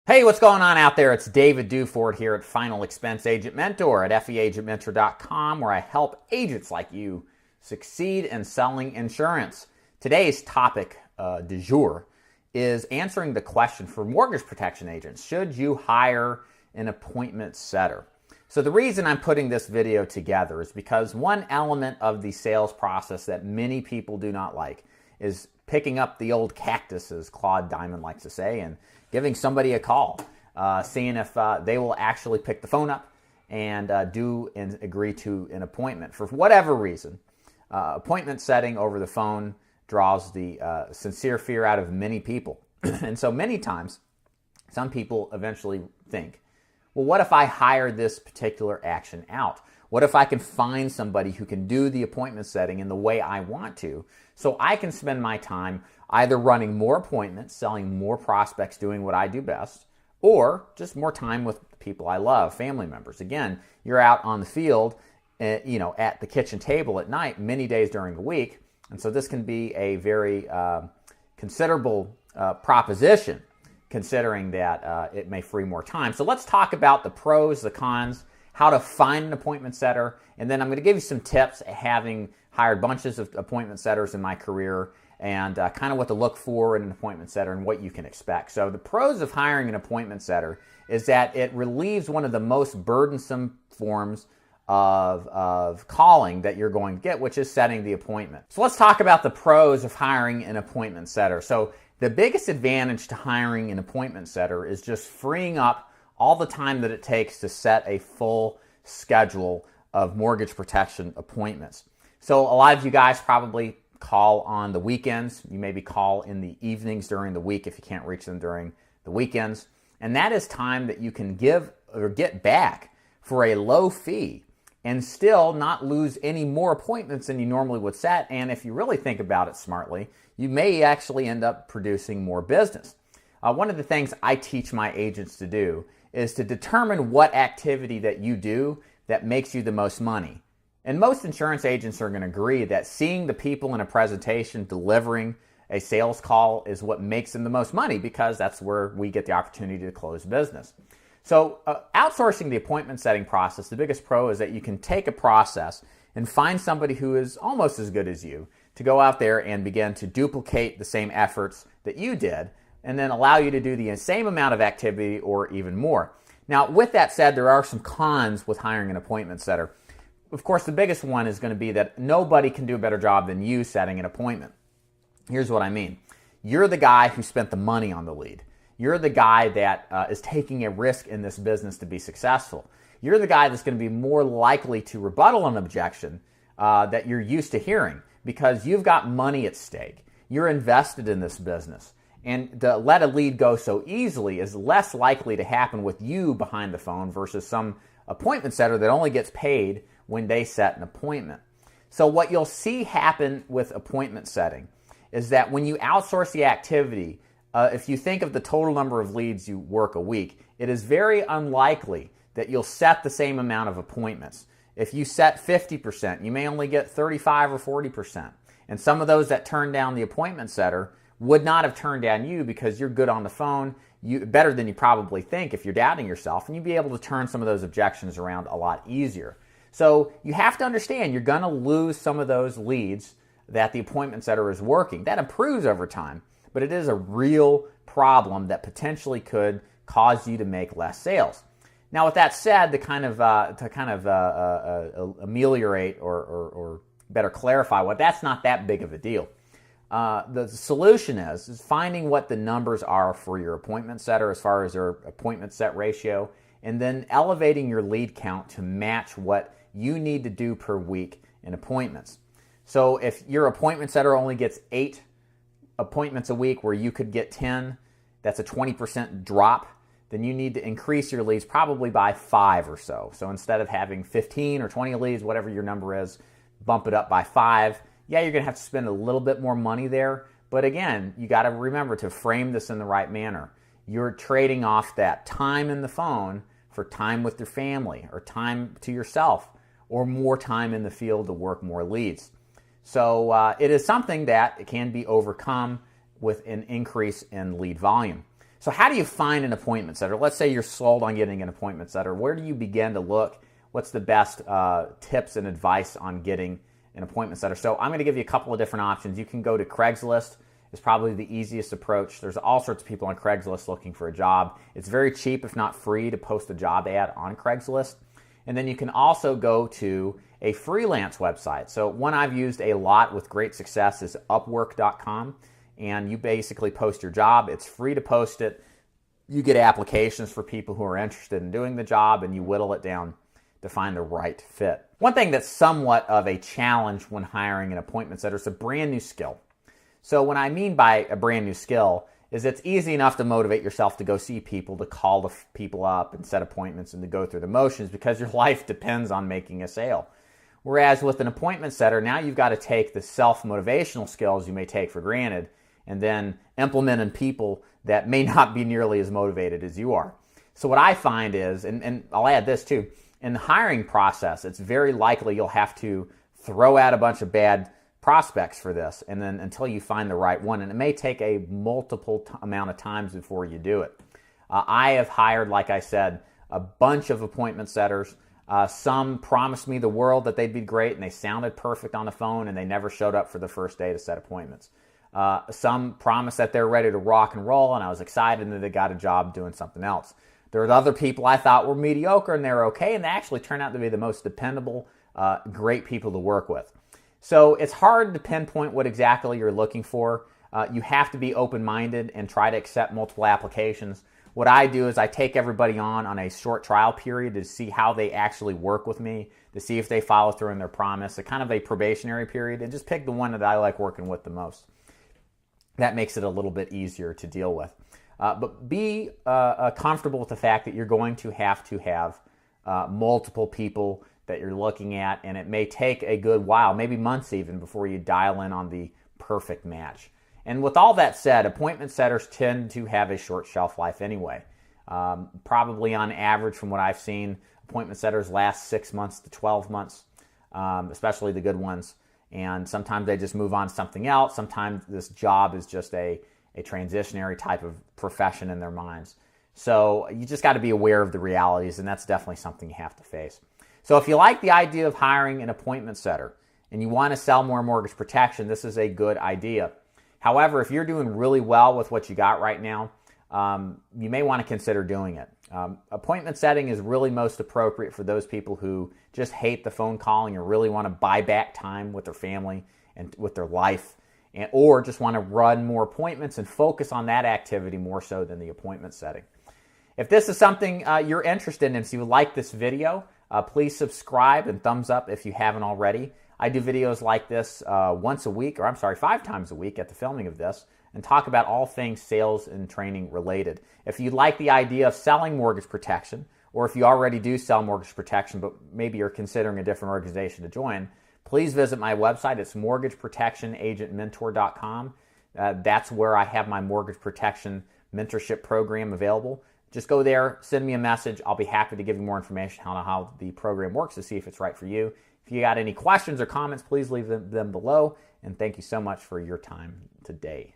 Hey, what's going on out there? It's David Duford here at Final Expense Agent Mentor at feagentmentor.com, where I help agents like you succeed in selling insurance. Today's topic du jour is answering the question for mortgage protection agents: should you hire an appointment setter? So the reason I'm putting this video together is because one element of the sales process that many people do not like is picking up the old cactus, as Claude Diamond likes to say, and giving somebody a call, seeing if they will actually pick the phone up and do and agree to an appointment. For whatever reason, appointment setting over the phone draws the sincere fear out of many people. And so many times, some people eventually think, well, what if I hire this particular action out? What if I can find somebody who can do the appointment setting in the way I want to, so I can spend my time either running more appointments, selling more prospects, doing what I do best, or just more time with people I love, family members. Again, you're out on the field, at the kitchen table at night, many days during the week, and so this can be a very considerable proposition, considering that it may free more time. So let's talk about the pros, the cons, how to find an appointment setter, and then I'm going to give you some tips, having hired bunches of appointment setters in my career, and kind of what to look for in an appointment setter and what you can expect. So the pros of hiring an appointment setter is that it relieves one of the most burdensome forms of calling that you're going to get, which is setting the appointment. So let's talk about the pros of hiring an appointment setter. So the biggest advantage to hiring an appointment setter is just freeing up all the time that it takes to set a full schedule of mortgage protection appointments. So a lot of you guys probably call on the weekends. You maybe call in the evenings during the week if you can't reach them during the weekends. And that is time that you can give or get back for a low fee and still not lose any more appointments than you normally would set. And if you really think about it smartly, you may actually end up producing more business. One of the things I teach my agents to do is to determine what activity that you do that makes you the most money. And most insurance agents are going to agree that seeing the people in a presentation delivering a sales call is what makes them the most money, because that's where we get the opportunity to close business. So outsourcing the appointment setting process, the biggest pro is that you can take a process and find somebody who is almost as good as you to go out there and begin to duplicate the same efforts that you did, and then allow you to do the same amount of activity or even more. Now, with that said, there are some cons with hiring an appointment setter. Of course, the biggest one is going to be that nobody can do a better job than you setting an appointment. Here's what I mean. You're the guy who spent the money on the lead. You're the guy that is taking a risk in this business to be successful. You're the guy that's going to be more likely to rebuttal an objection that you're used to hearing, because you've got money at stake. You're invested in this business. And to let a lead go so easily is less likely to happen with you behind the phone versus some appointment setter that only gets paid when they set an appointment. So what you'll see happen with appointment setting is that when you outsource the activity, if you think of the total number of leads you work a week, it is very unlikely that you'll set the same amount of appointments. If you set 50%, you may only get 35 or 40%. And some of those that turn down the appointment setter would not have turned down you because you're good on the phone, better than you probably think if you're doubting yourself, and you'd be able to turn some of those objections around a lot easier. So you have to understand you're going to lose some of those leads that the appointment setter is working. That improves over time, but it is a real problem that potentially could cause you to make less sales. Now, with that said, to ameliorate or better clarify that's not that big of a deal. The solution is finding what the numbers are for your appointment setter as far as their appointment set ratio, and then elevating your lead count to match what you need to do per week in appointments. So if your appointment setter only gets 8 appointments a week where you could get 10, that's a 20% drop, then you need to increase your leads probably by 5 or so. So instead of having 15 or 20 leads, whatever your number is, bump it up by 5. Yeah, you're going to have to spend a little bit more money there, but again, you got to remember to frame this in the right manner. You're trading off that time in the phone for time with your family, or time to yourself, or more time in the field to work more leads. So it is something that can be overcome with an increase in lead volume. So how do you find an appointment setter? Let's say you're sold on getting an appointment setter. Where do you begin to look? What's the best tips and advice on getting an appointment setter? So I'm going to give you a couple of different options. You can go to Craigslist. It's probably the easiest approach. There's all sorts of people on Craigslist looking for a job. It's very cheap, if not free, to post a job ad on Craigslist. And then you can also go to a freelance website. So one I've used a lot with great success is Upwork.com. And you basically post your job. It's free to post it. You get applications for people who are interested in doing the job, and you whittle it down to find the right fit. One thing that's somewhat of a challenge when hiring an appointment setter is a brand new skill. So what I mean by a brand new skill is it's easy enough to motivate yourself to go see people, to call the people up and set appointments and to go through the motions because your life depends on making a sale. Whereas with an appointment setter, now you've got to take the self-motivational skills you may take for granted and then implement in people that may not be nearly as motivated as you are. So what I find is, and I'll add this too, in the hiring process, it's very likely you'll have to throw out a bunch of bad prospects for this, and then until you find the right one, and it may take a multiple amount of times before you do it. I have hired, like I said, a bunch of appointment setters. Some promised me the world that they'd be great, and they sounded perfect on the phone, and they never showed up for the first day to set appointments. Some promised that they're ready to rock and roll, and I was excited, and then they got a job doing something else. There were other people I thought were mediocre, and they were okay, and they actually turned out to be the most dependable, great people to work with. So it's hard to pinpoint what exactly you're looking for. You have to be open-minded and try to accept multiple applications. What I do is I take everybody on a short trial period to see how they actually work with me, to see if they follow through on their promise, a kind of a probationary period, and just pick the one that I like working with the most. That makes it a little bit easier to deal with. But be comfortable with the fact that you're going to have multiple people that you're looking at, and it may take a good while, maybe months even, before you dial in on the perfect match. And with all that said, appointment setters tend to have a short shelf life anyway. Probably on average, from what I've seen, appointment setters last 6 months to 12 months, especially the good ones. And sometimes they just move on to something else. Sometimes this job is just a transitionary type of profession in their minds. So you just got to be aware of the realities, and that's definitely something you have to face. So if you like the idea of hiring an appointment setter and you want to sell more mortgage protection, this is a good idea. However, if you're doing really well with what you got right now, you may want to consider doing it. Appointment setting is really most appropriate for those people who just hate the phone calling or really want to buy back time with their family and with their life, or just want to run more appointments and focus on that activity more so than the appointment setting. If this is something you're interested in, if you like this video, please subscribe and thumbs up if you haven't already. I do videos like this 5 times a week at the filming of this, and talk about all things sales and training related. If you like the idea of selling mortgage protection, or if you already do sell mortgage protection, but maybe you're considering a different organization to join, please visit my website. It's mortgageprotectionagentmentor.com. That's where I have my mortgage protection mentorship program available. Just go there, send me a message. I'll be happy to give you more information on how the program works to see if it's right for you. If you got any questions or comments, please leave them below. And thank you so much for your time today.